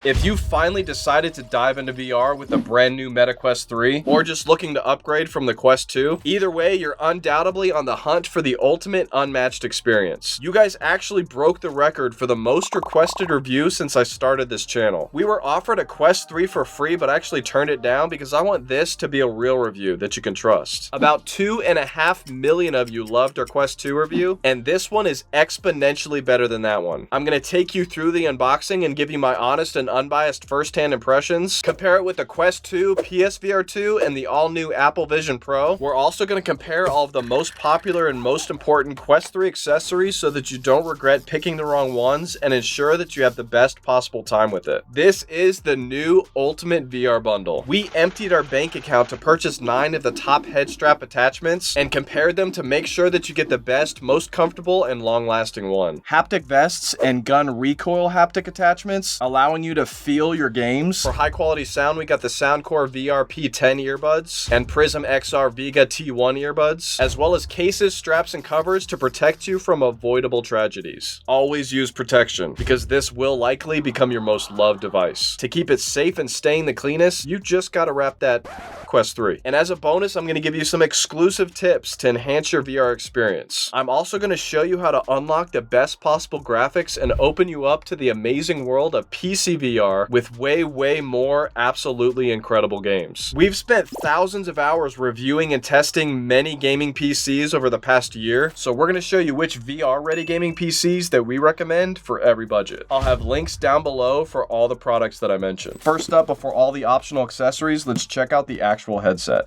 If you finally decided to dive into VR with a brand new Meta Quest 3, or just looking to upgrade from the Quest 2, either way, you're undoubtedly on the hunt for the ultimate unmatched experience. You guys actually broke the record for the most requested review since I started this channel. We were offered a Quest 3 for free, but I actually turned it down because I want this to be a real review that you can trust. About 2.5 million of you loved our Quest 2 review, and this one is exponentially better than that one. I'm gonna take you through the unboxing and give you my honest and unbiased first-hand impressions, compare it with the Quest 2, PSVR 2, and the all-new Apple Vision Pro. We're also going to compare all of the most popular and most important Quest 3 accessories so that you don't regret picking the wrong ones and ensure that you have the best possible time with it. This is the new Ultimate VR Bundle. We emptied our bank account to purchase 9 of the top head strap attachments and compared them to make sure that you get the best, most comfortable, and long-lasting one. Haptic vests and gun recoil haptic attachments, allowing you to feel your games. For high quality sound, we got the Soundcore VR P10 earbuds and PrismXR Vega T1 earbuds, as well as cases, straps, and covers to protect you from avoidable tragedies. Always use protection, because this will likely become your most loved device. To keep it safe and staying the cleanest, you just gotta wrap that Quest 3. And as a bonus, I'm gonna give you some exclusive tips to enhance your VR experience. I'm also gonna show you how to unlock the best possible graphics and open you up to the amazing world of PCVR with way more absolutely incredible games. We've spent thousands of hours reviewing and testing many gaming PCs over the past year, so we're going to show you which VR-ready gaming PCs that we recommend for every budget. I'll have links down below for all the products that I mentioned. First up, before all the optional accessories, let's check out the actual headset.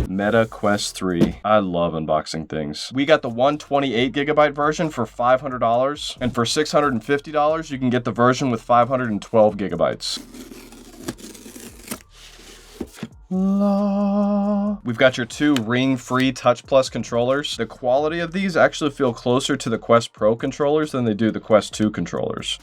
Meta Quest 3. I love unboxing things. We got the 128GB version for $500, and for $650, you can get the version with 512 gigabytes. We've got your 2 ring-free Touch Plus controllers. The quality of these actually feel closer to the Quest Pro controllers than they do the Quest 2 controllers.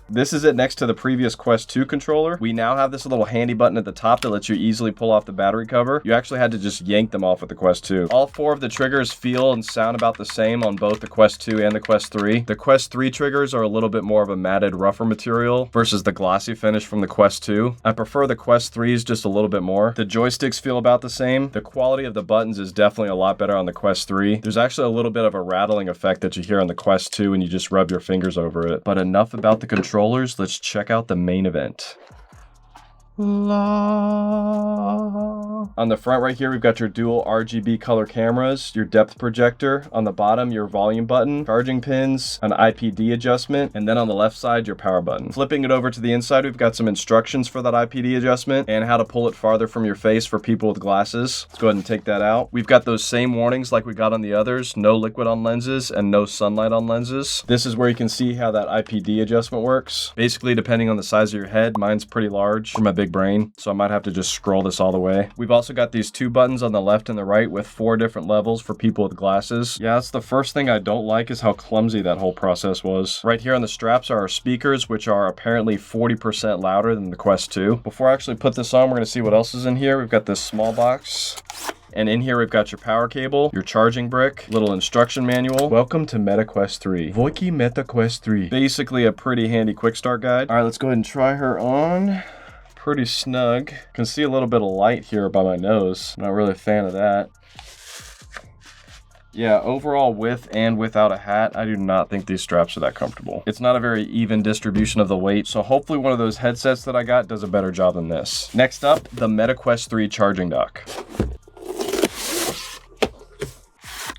This is it next to the previous Quest 2 controller. We now have this little handy button at the top that lets you easily pull off the battery cover. You actually had to just yank them off with the Quest 2. All 4 of the triggers feel and sound about the same on both the Quest 2 and the Quest 3. The Quest 3 triggers are a little bit more of a matted, rougher material versus the glossy finish from the Quest 2. I prefer the Quest 3s just a little bit more. The joysticks feel about the same. The quality of the buttons is definitely a lot better on the Quest 3. There's actually a little bit of a rattling effect that you hear on the Quest 2 when you just rub your fingers over it. But enough about the controllers. Let's check out the main event. On the front right here, we've got your dual RGB color cameras, your depth projector. On the bottom, your volume button, charging pins, an IPD adjustment, and then on the left side, your power button. Flipping it over to the inside, we've got some instructions for that IPD adjustment and how to pull it farther from your face for people with glasses. Let's go ahead and take that out. We've got those same warnings like we got on the others: no liquid on lenses and no sunlight on lenses. This is where you can see how that IPD adjustment works. Basically, depending on the size of your head, mine's pretty large for my big brain, so I might have to just scroll this all the way. We've also got these 2 buttons on the left and the right with 4 different levels for people with glasses. Yeah, that's the first thing I don't like, is how clumsy that whole process was. Right here on the straps are our speakers, which are apparently 40% louder than the Quest 2. Before I actually put this on, we're going to see what else is in here. We've got this small box. And in here, we've got your power cable, your charging brick, little instruction manual. Welcome to Meta Quest 3. Voiki Meta Quest 3. Basically a pretty handy quick start guide. All right, let's go ahead and try her on. Pretty snug. Can see a little bit of light here by my nose. Not really a fan of that. Yeah, overall, with and without a hat, I do not think these straps are that comfortable. It's not a very even distribution of the weight, so hopefully one of those headsets that I got does a better job than this. Next up, the Meta Quest 3 charging dock.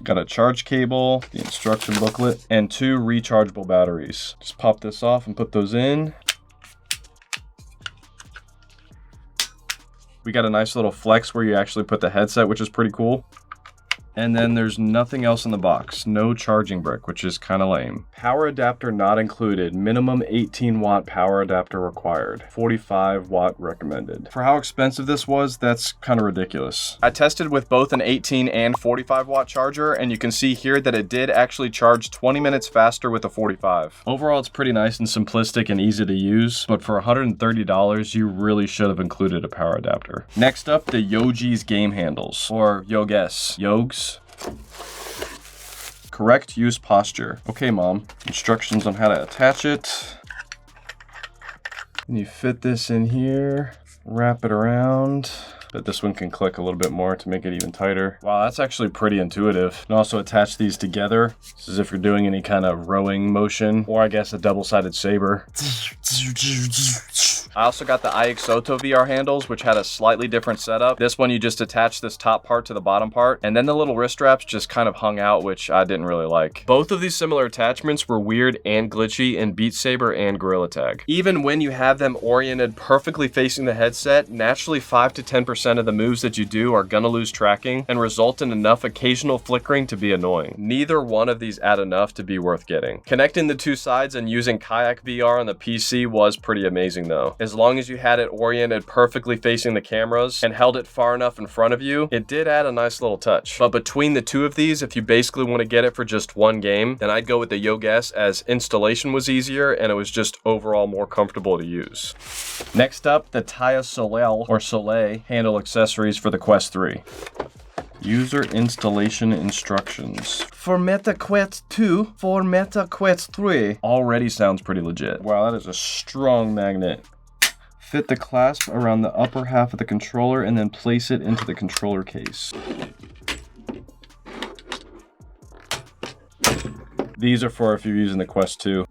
Got a charge cable, the instruction booklet, and 2 rechargeable batteries. Just pop this off and put those in. We got a nice little flex where you actually put the headset, which is pretty cool. And then there's nothing else in the box. No charging brick, which is kind of lame. Power adapter not included. Minimum 18 watt power adapter required. 45 watt recommended. For how expensive this was, that's kind of ridiculous. I tested with both an 18 and 45 watt charger, and you can see here that it did actually charge 20 minutes faster with a 45. Overall, it's pretty nice and simplistic and easy to use, but for $130, you really should have included a power adapter. Next up, the Yoges game handles, or Yoges. Yoges. Correct use posture. Okay, Mom. Instructions on how to attach it. And you fit this in here, wrap it around. But this one can click a little bit more to make it even tighter. Wow, that's actually pretty intuitive. You can also attach these together. This is if you're doing any kind of rowing motion, or I guess a double-sided saber. I also got the AIXOTO VR handles, which had a slightly different setup. This one, you just attach this top part to the bottom part, and then the little wrist straps just kind of hung out, which I didn't really like. Both of these similar attachments were weird and glitchy in Beat Saber and Gorilla Tag. Even when you have them oriented perfectly facing the headset, naturally 5 to 10% of the moves that you do are gonna lose tracking and result in enough occasional flickering to be annoying. Neither one of these add enough to be worth getting. Connecting the two sides and using Kayak VR on the PC was pretty amazing though. As long as you had it oriented perfectly facing the cameras and held it far enough in front of you, it did add a nice little touch. But between the two of these, if you basically want to get it for just one game, then I'd go with the Yoges, as installation was easier and it was just overall more comfortable to use. Next up, the Tyasoleil or Soleil handle accessories for the Quest 3. User installation instructions. For Meta Quest 2, for Meta Quest 3. Already sounds pretty legit. Wow, that is a strong magnet. Fit the clasp around the upper half of the controller and then place it into the controller case. These are for if you're using the Quest 2.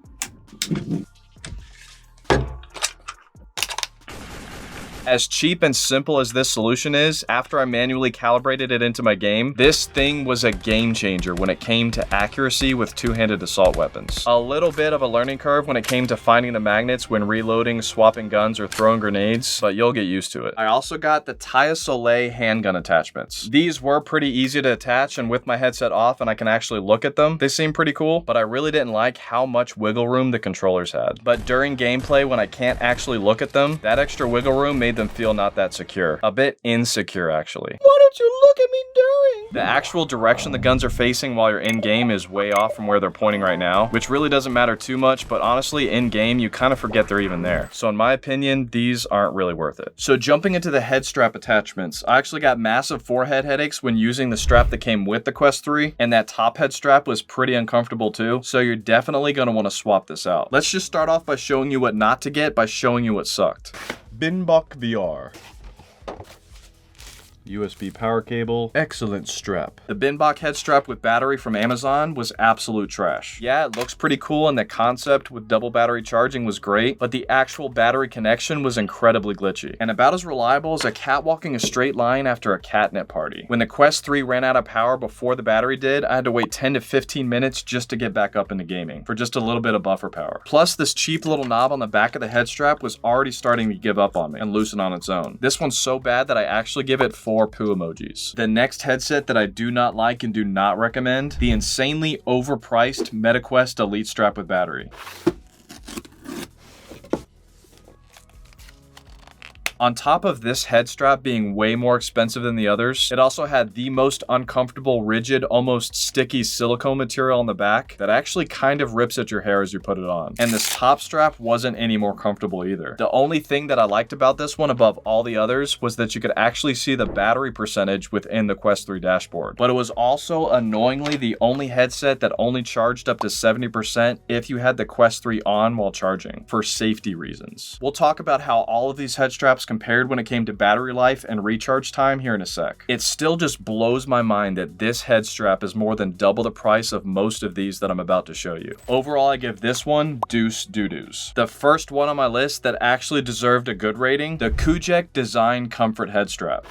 As cheap and simple as this solution is, after I manually calibrated it into my game, this thing was a game changer when it came to accuracy with two-handed assault weapons. A little bit of a learning curve when it came to finding the magnets when reloading, swapping guns, or throwing grenades, but you'll get used to it. I also got the Tyasoleil handgun attachments. These were pretty easy to attach, and with my headset off and I can actually look at them, they seem pretty cool, but I really didn't like how much wiggle room the controllers had. But during gameplay, when I can't actually look at them, that extra wiggle room made them feel not that secure. A bit insecure, actually. Why don't you look at me during? The actual direction the guns are facing while you're in-game is way off from where they're pointing right now, which really doesn't matter too much, but honestly, in-game, you kind of forget they're even there. So in my opinion, these aren't really worth it. So jumping into the head strap attachments, I actually got massive forehead headaches when using the strap that came with the Quest 3, and that top head strap was pretty uncomfortable too, so you're definitely going to want to swap this out. Let's just start off by showing you what not to get by showing you what sucked. Binbok VR. USB power cable, excellent strap. The Binbok head strap with battery from Amazon was absolute trash. Yeah, it looks pretty cool and the concept with double battery charging was great, but the actual battery connection was incredibly glitchy and about as reliable as a cat walking a straight line after a catnip party. When the Quest 3 ran out of power before the battery did, I had to wait 10 to 15 minutes just to get back up into gaming for just a little bit of buffer power. Plus, this cheap little knob on the back of the head strap was already starting to give up on me and loosen on its own. This one's so bad that I actually give it 4 poo emojis. The next headset that I do not like and do not recommend, the insanely overpriced MetaQuest Elite strap with battery. On top of this head strap being way more expensive than the others, it also had the most uncomfortable, rigid, almost sticky silicone material on the back that actually kind of rips at your hair as you put it on. And this top strap wasn't any more comfortable either. The only thing that I liked about this one above all the others was that you could actually see the battery percentage within the Quest 3 dashboard. But it was also annoyingly the only headset that only charged up to 70% if you had the Quest 3 on while charging, for safety reasons. We'll talk about how all of these head straps compared when it came to battery life and recharge time here in a sec. It still just blows my mind that this head strap is more than double the price of most of these that I'm about to show you. Overall, I give this one deuce doo-doos. The first one on my list that actually deserved a good rating, the Kuject Design Comfort Head Strap.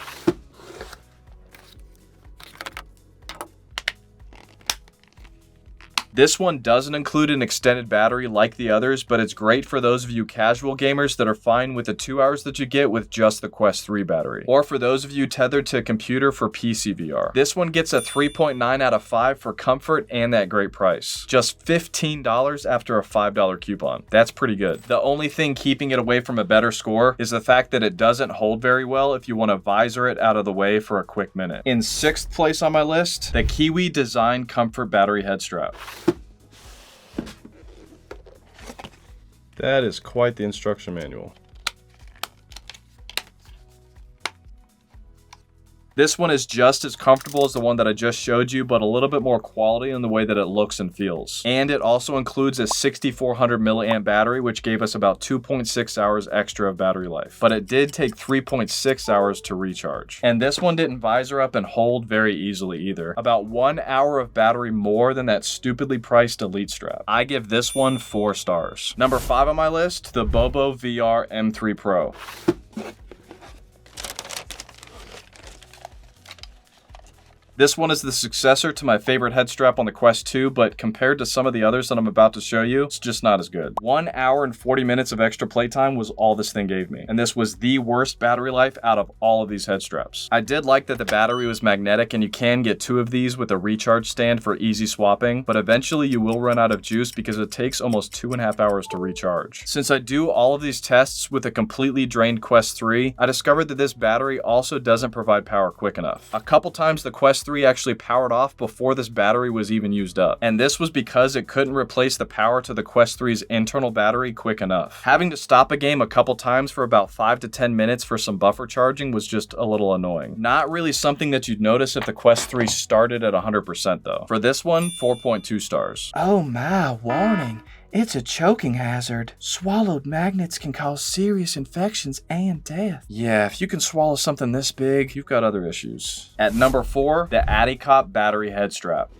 This one doesn't include an extended battery like the others, but it's great for those of you casual gamers that are fine with the 2 hours that you get with just the Quest 3 battery. Or for those of you tethered to a computer for PCVR. This one gets a 3.9 out of 5 for comfort and that great price. Just $15 after a $5 coupon. That's pretty good. The only thing keeping it away from a better score is the fact that it doesn't hold very well if you want to visor it out of the way for a quick minute. In 6th place on my list, the Kiwi Design Comfort Battery Head Strap. That is quite the instruction manual. This one is just as comfortable as the one that I just showed you, but a little bit more quality in the way that it looks and feels. And it also includes a 6400 milliamp battery, which gave us about 2.6 hours extra of battery life. But it did take 3.6 hours to recharge. And this one didn't visor up and hold very easily either. About 1 hour of battery more than that stupidly priced Elite strap. I give this one 4 stars. Number 5 on my list, the BoboVR M3 Pro. This one is the successor to my favorite head strap on the Quest 2, but compared to some of the others that I'm about to show you, it's just not as good. 1 hour and 40 minutes of extra playtime was all this thing gave me, and this was the worst battery life out of all of these head straps. I did like that the battery was magnetic, and you can get 2 of these with a recharge stand for easy swapping, but eventually you will run out of juice because it takes almost 2.5 hours to recharge. Since I do all of these tests with a completely drained Quest 3, I discovered that this battery also doesn't provide power quick enough. A couple times the Quest 3 actually powered off before this battery was even used up. And this was because it couldn't replace the power to the Quest 3's internal battery quick enough. Having to stop a game a couple times for about 5 to 10 minutes for some buffer charging was just a little annoying. Not really something that you'd notice if the Quest 3 started at 100% though. For this one, 4.2 stars. Oh my, warning. It's a choking hazard. Swallowed magnets can cause serious infections and death. Yeah, if you can swallow something this big, you've got other issues. At number 4, the Adicop battery head strap.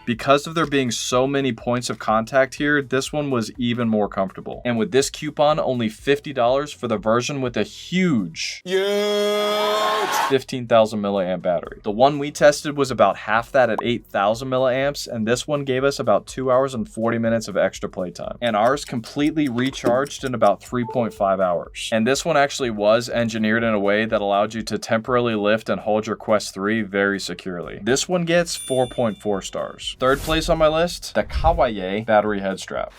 Because of there being so many points of contact here, this one was even more comfortable. And with this coupon, only $50 for the version with a huge 15,000 milliamp battery. The one we tested was about half that at 8,000 milliamps, and this one gave us about 2 hours and 40 minutes of extra playtime. And ours completely recharged in about 3.5 hours. And this one actually was engineered in a way that allowed you to temporarily lift and hold your Quest 3 very securely. This one gets 4.4 stars. Third place on my list, the Kawaye battery head strap.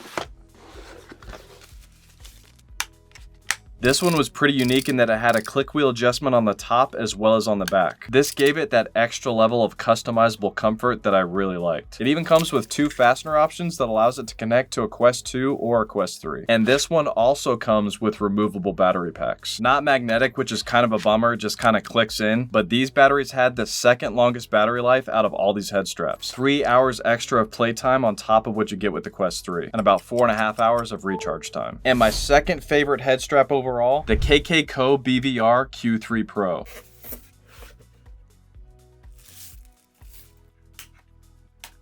This one was pretty unique in that it had a click wheel adjustment on the top as well as on the back. This gave it that extra level of customizable comfort that I really liked. It even comes with 2 fastener options that allows it to connect to a Quest 2 or a Quest 3. And this one also comes with removable battery packs. Not magnetic, which is kind of a bummer, just kind of clicks in, but these batteries had the second longest battery life out of all these head straps. 3 hours extra of playtime on top of what you get with the Quest 3, and about 4.5 hours of recharge time. And my second favorite head strap overall, the KKCOBVR Q3 PRO.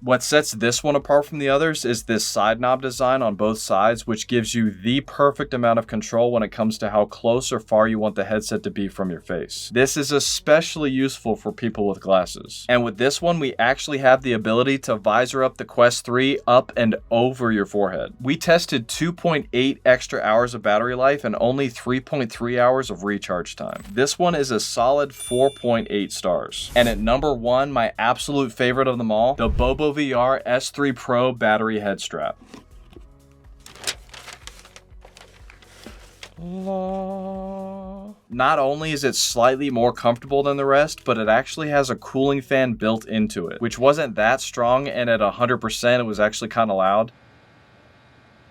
What sets this one apart from the others is this side knob design on both sides, which gives you the perfect amount of control when it comes to how close or far you want the headset to be from your face. This is especially useful for people with glasses. And with this one, we actually have the ability to visor up the Quest 3 up and over your forehead. We tested 2.8 extra hours of battery life and only 3.3 hours of recharge time. This one is a solid 4.8 stars. And at number 1, my absolute favorite of them all, the BoboVR S3 Pro battery head strap. Not only is it slightly more comfortable than the rest, but it actually has a cooling fan built into it, which wasn't that strong, and at 100% it was actually kind of loud.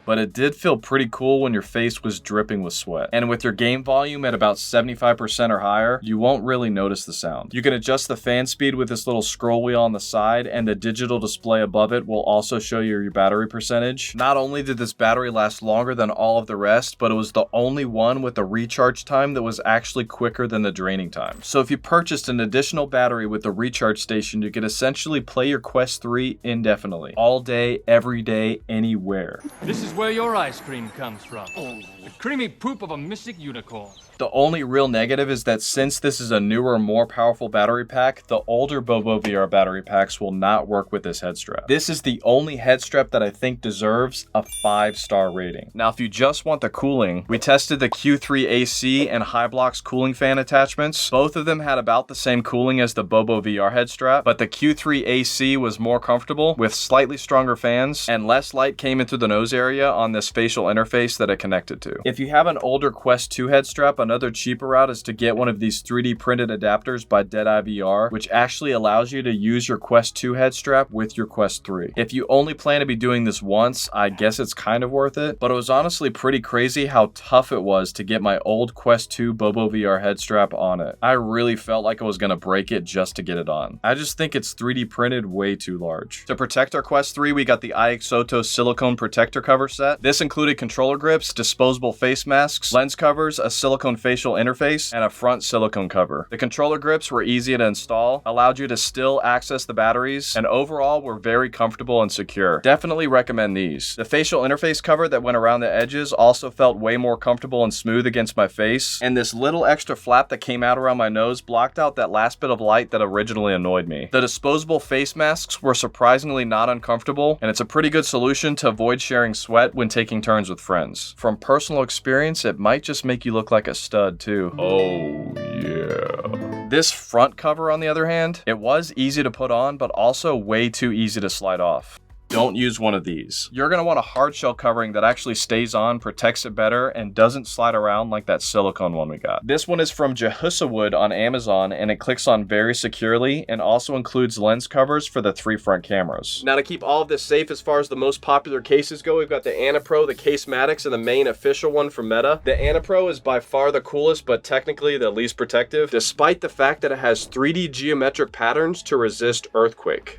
But it did feel pretty cool when your face was dripping with sweat. And with your game volume at about 75% or higher, you won't really notice the sound. You can adjust the fan speed with this little scroll wheel on the side, and the digital display above it will also show you your battery percentage. Not only did this battery last longer than all of the rest, but it was the only one with a recharge time that was actually quicker than the draining time. So if you purchased an additional battery with the recharge station, you could essentially play your Quest 3 indefinitely. All day, every day, anywhere. This is where your ice cream comes from. The creamy poop of a mystic unicorn. The only real negative is that since this is a newer, more powerful battery pack, the older BoboVR battery packs will not work with this head strap. This is the only head strap that I think deserves a 5-star rating. Now, if you just want the cooling, we tested the Q3 AC and Hiblocks cooling fan attachments. Both of them had about the same cooling as the BoboVR head strap, but the Q3 AC was more comfortable with slightly stronger fans, and less light came into the nose area, Vega on this facial interface that it connected to. If you have an older Quest 2 head strap, another cheaper route is to get one of these 3D printed adapters by DeadEyeVR, which actually allows you to use your Quest 2 head strap with your Quest 3. If you only plan to be doing this once, I guess it's kind of worth it, but it was honestly pretty crazy how tough it was to get my old Quest 2 BoboVR head strap on it. I really felt like I was gonna break it just to get it on. I just think it's 3D printed way too large. To protect our Quest 3, we got the AIXOTO Silicon Protective cover set. This included controller grips, disposable face masks, lens covers, a silicone facial interface, and a front silicone cover. The controller grips were easy to install, allowed you to still access the batteries, and overall were very comfortable and secure. Definitely recommend these. The facial interface cover that went around the edges also felt way more comfortable and smooth against my face, and this little extra flap that came out around my nose blocked out that last bit of light that originally annoyed me. The disposable face masks were surprisingly not uncomfortable, and it's a pretty good solution to avoid sharing sweat when taking turns with friends. From personal experience, it might just make you look like a stud too. Oh yeah. This front cover, on the other hand, it was easy to put on, but also way too easy to slide off. Don't use one of these. You're going to want a hard shell covering that actually stays on, protects it better, and doesn't slide around like that silicone one we got. This one is from JHZWD on Amazon, and it clicks on very securely and also includes lens covers for the 3 front cameras. Now, to keep all of this safe as far as the most popular cases go, we've got the Annapro, the CASEMATIX, and the main official one from Meta. The Annapro is by far the coolest, but technically the least protective, despite the fact that it has 3D geometric patterns to resist earthquake.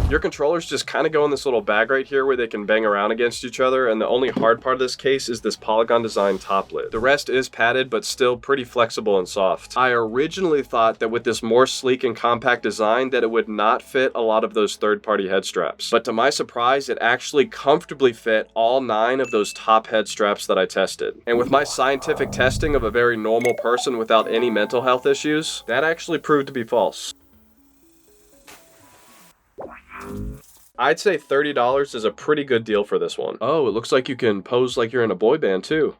Your controllers just kind of go in this little bag right here where they can bang around against each other, and the only hard part of this case is this polygon design top lid. The rest is padded, but still pretty flexible and soft. I originally thought that with this more sleek and compact design that it would not fit a lot of those third-party head straps. But to my surprise, it actually comfortably fit all 9 of those top head straps that I tested. And with my scientific testing of a very normal person without any mental health issues, that actually proved to be false. I'd say $30 is a pretty good deal for this one. Oh, it looks like you can pose like you're in a boy band too.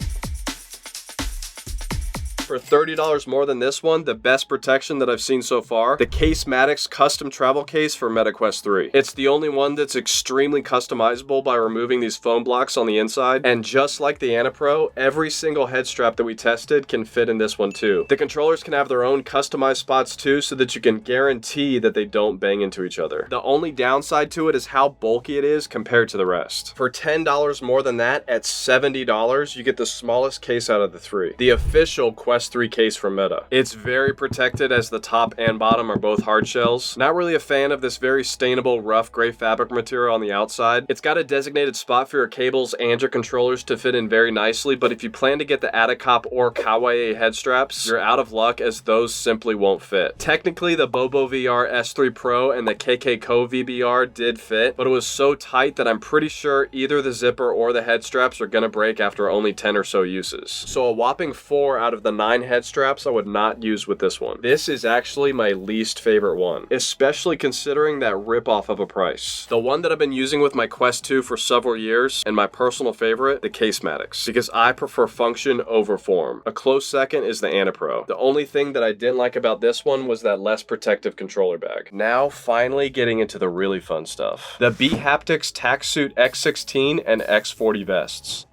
For $30 more than this one, the best protection that I've seen so far, the CASEMATIX custom travel case for MetaQuest 3. It's the only one that's extremely customizable by removing these foam blocks on the inside, and just like the Annapro, every single head strap that we tested can fit in this one too. The controllers can have their own customized spots too, so that you can guarantee that they don't bang into each other. The only downside to it is how bulky it is compared to the rest. For $10 more than that, at $70, you get the smallest case out of the 3. The official Quest 3 case from Meta. It's very protected as the top and bottom are both hard shells. Not really a fan of this very stainable rough gray fabric material on the outside. It's got a designated spot for your cables and your controllers to fit in very nicely, but if you plan to get the Adicop or Kawaye head straps, you're out of luck as those simply won't fit. Technically, the BoboVR S3 Pro and the KKCOBVR did fit, but it was so tight that I'm pretty sure either the zipper or the head straps are gonna break after only 10 or so uses. So a whopping 4 out of the 9 head straps I would not use with this one. This is actually my least favorite one, especially considering that rip-off of a price. The one that I've been using with my Quest 2 for several years, and my personal favorite, the CASEMATIX, because I prefer function over form. A close second is the Annapro. The only thing that I didn't like about this one was that less protective controller bag. Now, finally getting into the really fun stuff. The bHaptics Tactsuit X16 and X40 vests.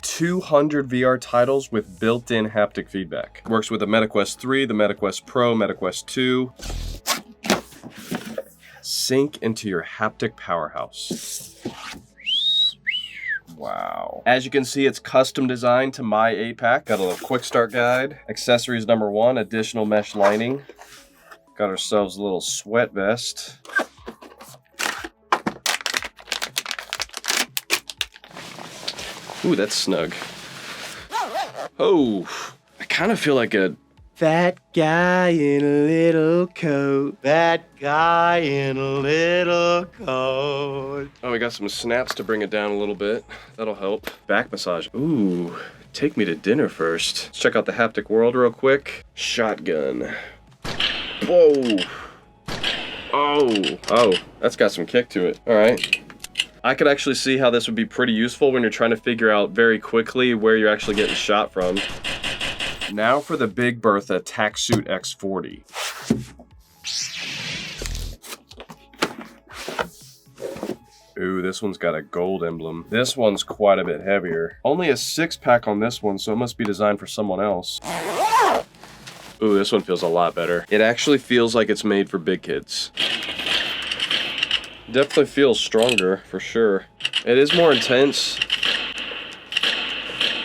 200 VR titles with built-in haptic feedback. Works with the MetaQuest 3, the MetaQuest Pro, MetaQuest 2. Sink into your haptic powerhouse. Wow. As you can see, it's custom designed to my 8-pack. Got a little quick start guide. Accessories number 1, additional mesh lining. Got ourselves a little sweat vest. Ooh, that's snug. Oh, I kind of feel like a fat guy in a little coat. Fat guy in a little coat. Oh, we got some snaps to bring it down a little bit. That'll help. Back massage. Ooh, take me to dinner first. Let's check out the haptic world real quick. Shotgun. Whoa. Oh, that's got some kick to it. All right. I could actually see how this would be pretty useful when you're trying to figure out very quickly where you're actually getting shot from. Now for the Big Bertha Tactsuit X40. Ooh, this one's got a gold emblem. This one's quite a bit heavier. Only a 6-pack on this one, so it must be designed for someone else. Ooh, this one feels a lot better. It actually feels like it's made for big kids. Definitely feels stronger, for sure. It is more intense.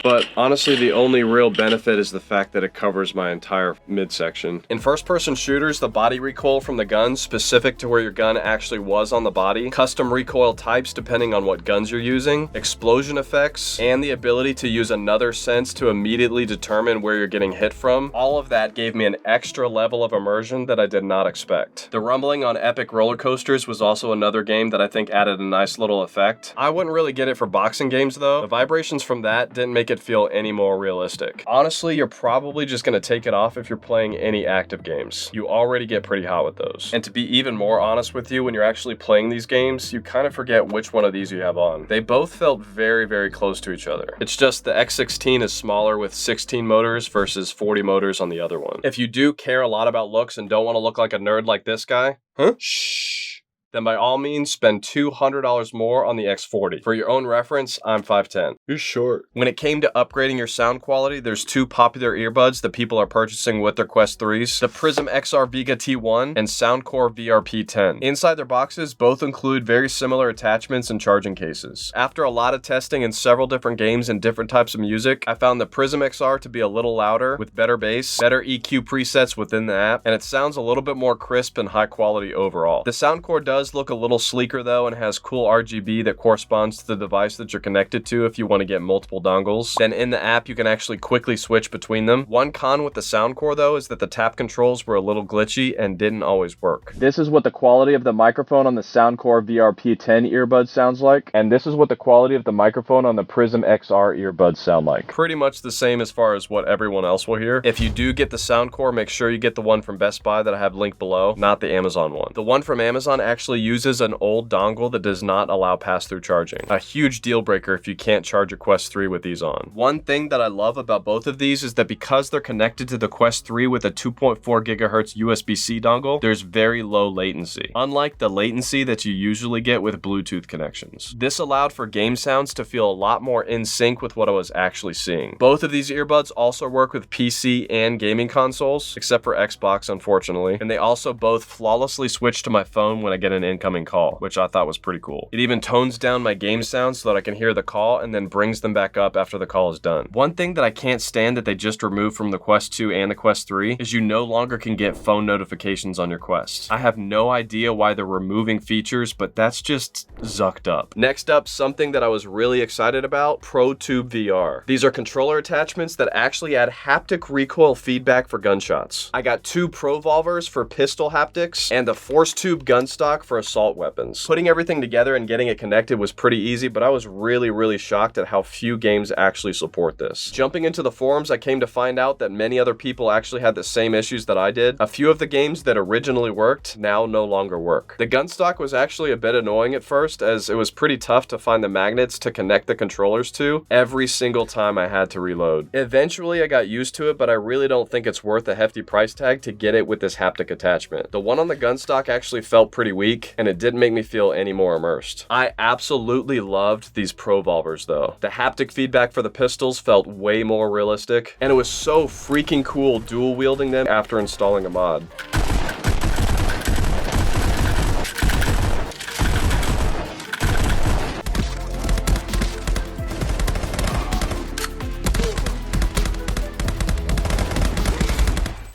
But honestly, the only real benefit is the fact that it covers my entire midsection. In first-person shooters, the body recoil from the gun, specific to where your gun actually was on the body, custom recoil types depending on what guns you're using, explosion effects, and the ability to use another sense to immediately determine where you're getting hit from, all of that gave me an extra level of immersion that I did not expect. The rumbling on epic roller coasters was also another game that I think added a nice little effect. I wouldn't really get it for boxing games though. The vibrations from that didn't make it feel any more realistic. Honestly, you're probably just gonna take it off if you're playing any active games. You already get pretty hot with those. And to be even more honest with you, when you're actually playing these games, you kind of forget which one of these you have on. They both felt very, very close to each other. It's just the X16 is smaller with 16 motors versus 40 motors on the other one. If you do care a lot about looks and don't want to look like a nerd like this guy, shh, then by all means spend $200 more on the X40. For your own reference, I'm 5'10". You're short. When it came to upgrading your sound quality, there's two popular earbuds that people are purchasing with their Quest 3s, the PrismXR Vega T1 and Soundcore VR P10. Inside their boxes, both include very similar attachments and charging cases. After a lot of testing in several different games and different types of music, I found the PrismXR to be a little louder with better bass, better EQ presets within the app, and it sounds a little bit more crisp and high quality overall. The Soundcore does look a little sleeker though and has cool RGB that corresponds to the device that you're connected to if you want to get multiple dongles. Then in the app you can actually quickly switch between them. One con with the Soundcore though is that the tap controls were a little glitchy and didn't always work. This is what the quality of the microphone on the Soundcore VR P10 earbuds sounds like, and this is what the quality of the microphone on the PrismXR earbuds sound like. Pretty much the same as far as what everyone else will hear. If you do get the Soundcore, make sure you get the one from Best Buy that I have linked below, not the Amazon one. The one from Amazon actually uses an old dongle that does not allow pass-through charging. A huge deal breaker if you can't charge your Quest 3 with these on. One thing that I love about both of these is that because they're connected to the Quest 3 with a 2.4 GHz USB-C dongle, there's very low latency, unlike the latency that you usually get with Bluetooth connections. This allowed for game sounds to feel a lot more in sync with what I was actually seeing. Both of these earbuds also work with PC and gaming consoles, except for Xbox unfortunately, and they also both flawlessly switch to my phone when I get an incoming call, which I thought was pretty cool. It even tones down my game sounds so that I can hear the call and then brings them back up after the call is done. One thing that I can't stand that they just removed from the Quest 2 and the Quest 3 is you no longer can get phone notifications on your Quest. I have no idea why they're removing features, but that's just zucked up. Next up, something that I was really excited about, ProtubeVR. These are controller attachments that actually add haptic recoil feedback for gunshots. I got two ProVolvers for pistol haptics and the Force Tube Gunstock for assault weapons. Putting everything together and getting it connected was pretty easy, but I was really shocked at how few games actually support this. Jumping into the forums, I came to find out that many other people actually had the same issues that I did. A few of the games that originally worked now no longer work. The Gunstock was actually a bit annoying at first, as it was pretty tough to find the magnets to connect the controllers to every single time I had to reload. Eventually I got used to it, but I really don't think it's worth a hefty price tag to get it with this haptic attachment. The one on the Gunstock actually felt pretty weak, and it didn't make me feel any more immersed. I absolutely loved these ProVolvers though. The haptic feedback for the pistols felt way more realistic, and it was so freaking cool dual wielding them after installing a mod.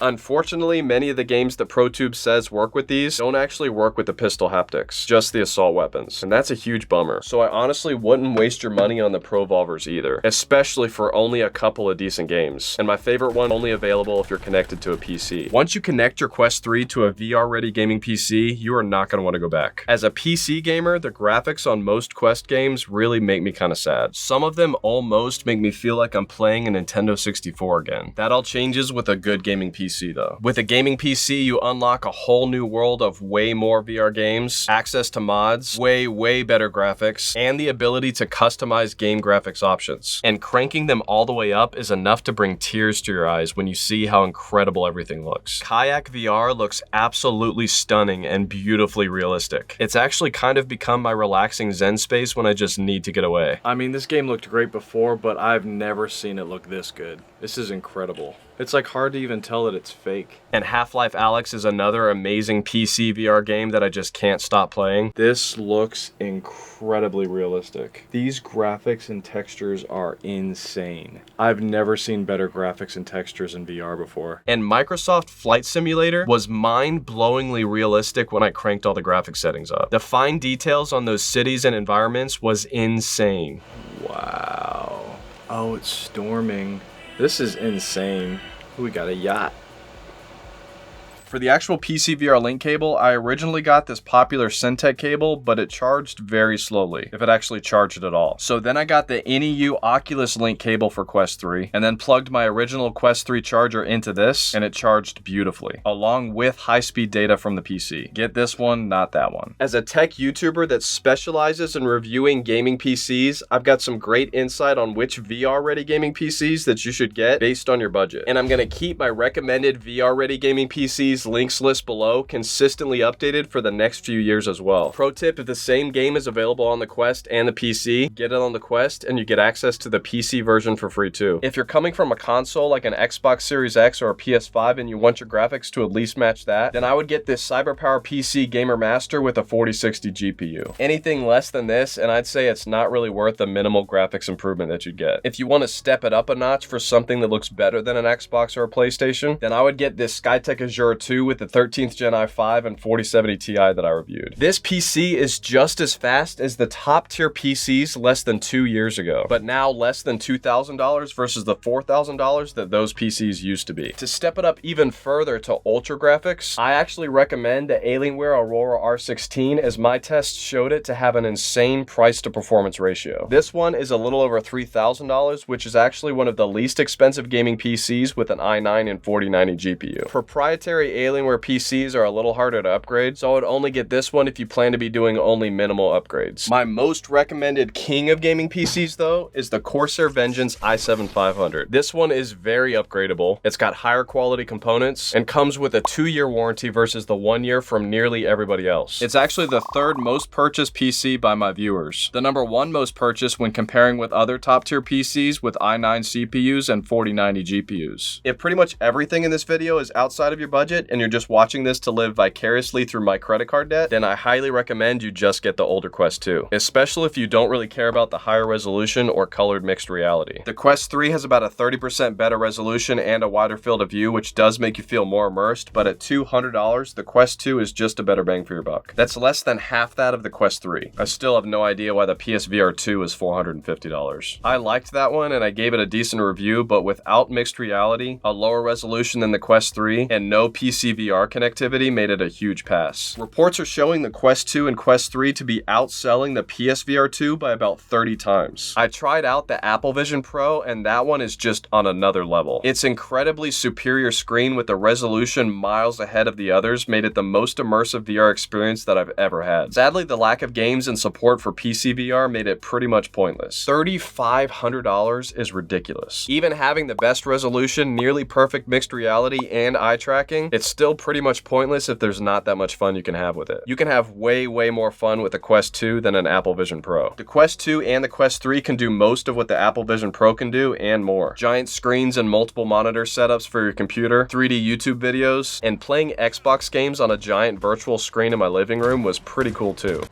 Unfortunately, many of the games that ProTube says work with these don't actually work with the pistol haptics, just the assault weapons, and that's a huge bummer. So I honestly wouldn't waste your money on the ProVolvers either, especially for only a couple of decent games. And my favorite one, only available if you're connected to a PC. Once you connect your Quest 3 to a VR-ready gaming PC, you are not going to want to go back. As a PC gamer, the graphics on most Quest games really make me kind of sad. Some of them almost make me feel like I'm playing a Nintendo 64 again. That all changes with a good gaming PC. PC though. With a gaming PC, you unlock a whole new world of way more VR games, access to mods, way better graphics, and the ability to customize game graphics options. And cranking them all the way up is enough to bring tears to your eyes when you see how incredible everything looks. Kayak VR looks absolutely stunning and beautifully realistic. It's actually kind of become my relaxing zen space when I just need to get away. I mean, this game looked great before, but I've never seen it look this good. This is incredible. It's like hard to even tell that it's fake. And Half-Life Alyx is another amazing PC VR game that I just can't stop playing. This looks incredibly realistic. These graphics and textures are insane. I've never seen better graphics and textures in VR before. And Microsoft Flight Simulator was mind-blowingly realistic when I cranked all the graphic settings up. The fine details on those cities and environments was insane. Wow. Oh, it's storming. This is insane. We got a yacht. For the actual PCVR link cable, I originally got this popular Syntech cable, but it charged very slowly, if it actually charged at all. So then I got the INIU Oculus link cable for Quest 3, and then plugged my original Quest 3 charger into this, and it charged beautifully, along with high-speed data from the PC. Get this one, not that one. As a tech YouTuber that specializes in reviewing gaming PCs, I've got some great insight on which VR-ready gaming PCs that you should get based on your budget. And I'm gonna keep my recommended VR-ready gaming PCs links list below consistently updated for the next few years as well. Pro tip, if the same game is available on the Quest and the PC, get it on the Quest and you get access to the PC version for free too. If you're coming from a console like an Xbox Series X or a PS5 and you want your graphics to at least match that, then I would get this CyberPower PC Gamer Master with a 4060 GPU. Anything less than this, and I'd say it's not really worth the minimal graphics improvement that you'd get. If you want to step it up a notch for something that looks better than an Xbox or a PlayStation, then I would get this Skytech Azure 2 with the 13th Gen i5 and 4070 Ti that I reviewed. This PC is just as fast as the top tier PCs less than 2 years ago, but now less than $2,000 versus the $4,000 that those PCs used to be. To step it up even further to ultra graphics, I actually recommend the Alienware Aurora R16 as my tests showed it to have an insane price to performance ratio. This one is a little over $3,000, which is actually one of the least expensive gaming PCs with an i9 and 4090 GPU. Proprietary Alienware PCs are a little harder to upgrade, so I would only get this one if you plan to be doing only minimal upgrades. My most recommended king of gaming PCs though is the Corsair Vengeance i7-500. This one is very upgradable. It's got higher quality components and comes with a 2-year warranty versus the 1 year from nearly everybody else. It's actually the third most purchased PC by my viewers. The number 1 most purchased when comparing with other top tier PCs with i9 CPUs and 4090 GPUs. If pretty much everything in this video is outside of your budget and you're just watching this to live vicariously through my credit card debt, then I highly recommend you just get the older Quest 2, especially if you don't really care about the higher resolution or colored mixed reality. The Quest 3 has about a 30% better resolution and a wider field of view, which does make you feel more immersed, but at $200, the Quest 2 is just a better bang for your buck. That's less than half that of the Quest 3. I still have no idea why the PSVR 2 is $450. I liked that one and I gave it a decent review, but without mixed reality, a lower resolution than the Quest 3, and no PCVR connectivity made it a huge pass. Reports are showing the Quest 2 and Quest 3 to be outselling the PSVR 2 by about 30 times. I tried out the Apple Vision Pro and that one is just on another level. Its incredibly superior screen with a resolution miles ahead of the others made it the most immersive VR experience that I've ever had. Sadly, the lack of games and support for PCVR made it pretty much pointless. $3,500 is ridiculous. Even having the best resolution, nearly perfect mixed reality, and eye tracking, it's still pretty much pointless if there's not that much fun you can have with it. You can have way more fun with the Quest 2 than an Apple Vision Pro. The Quest 2 and the Quest 3 can do most of what the Apple Vision Pro can do and more. Giant screens and multiple monitor setups for your computer, 3D YouTube videos, and playing Xbox games on a giant virtual screen in my living room was pretty cool too.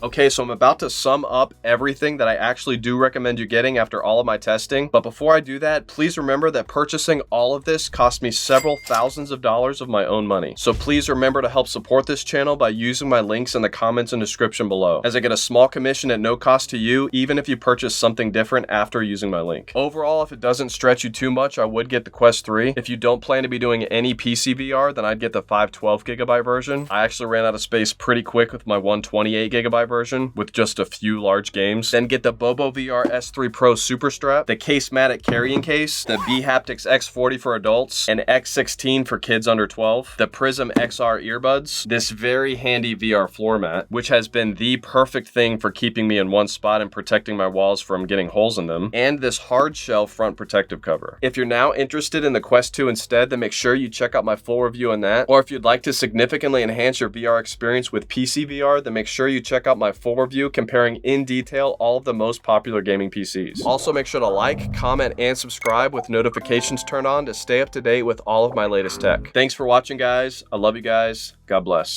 Okay, so I'm about to sum up everything that I actually do recommend you getting after all of my testing, but before I do that, please remember that purchasing all of this cost me several thousands of dollars of my own money. So please remember to help support this channel by using my links in the comments and description below, as I get a small commission at no cost to you, even if you purchase something different after using my link. Overall, if it doesn't stretch you too much, I would get the Quest 3. If you don't plan to be doing any PCVR, then I'd get the 512GB version. I actually ran out of space pretty quick with my 128GB version with just a few large games. Then get the BoboVR S3 Pro Super Strap, the CASEMATIX carrying case, the bHaptics X40 for adults, and X16 for kids under 12, the PrismXR earbuds, this very handy VR floor mat, which has been the perfect thing for keeping me in one spot and protecting my walls from getting holes in them, and this hard shell front protective cover. If you're now interested in the Quest 2 instead, then make sure you check out my full review on that. Or if you'd like to significantly enhance your VR experience with PCVR, then make sure you check out my full review comparing in detail all of the most popular gaming PCs. Also, make sure to like, comment, and subscribe with notifications turned on to stay up to date with all of my latest tech. Thanks for watching, guys. I love you guys. God bless.